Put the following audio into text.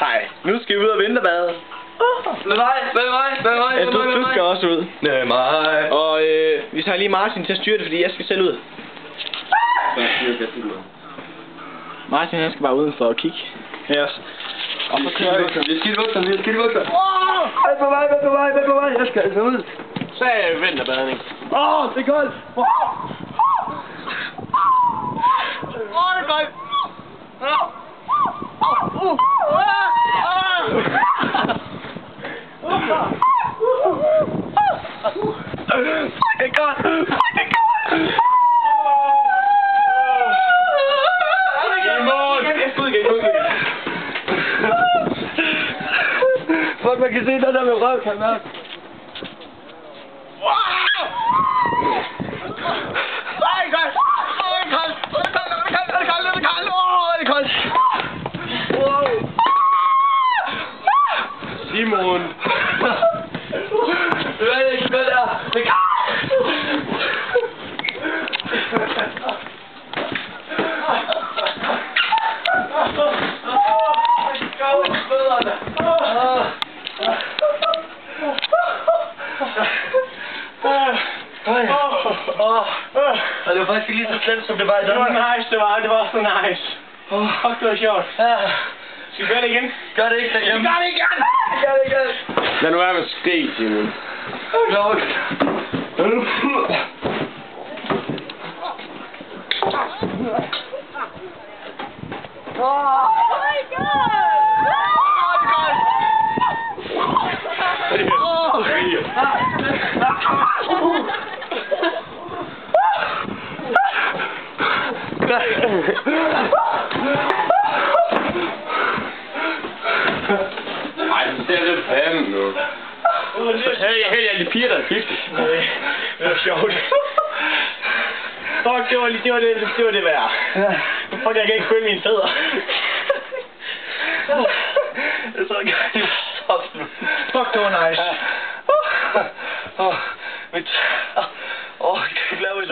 Hej, nu skal vi ud og vinterbade. Med mig. Du skal også ud. Med mig. Og vi tager lige Martin til at styre det, fordi jeg skal selv ud. Martin han skal bare udenfor og kigge. Yes. Og så kører vi. Vi skal i bukserne. Vent på mig. Jeg skal altså ud. Så er vinterbadning. Det er koldt. Det er koldt. Det er godt. Fuck, man kan se den der med røv, kan man. Simon. Du er ikke med der. Det er det var faktisk lige så slemt, som det var i Danmark. Det var nice, det var så nice. Fuck, det var sjovt. Skal vi gøre det igen? Gør det ikke derhjemme. Gør det igen! Lad nu være med skrig, Simon. Klok. Oh my god! Ej, det ser lidt fanden nu. Hey, alle de piger, der er giftigt. Det var sjovt. Fuck, det var det værd. Fuck, jeg kan ikke føle mine fødder. Jeg tror ikke, jeg stop nu. Fuck, det var nice. Du laver det.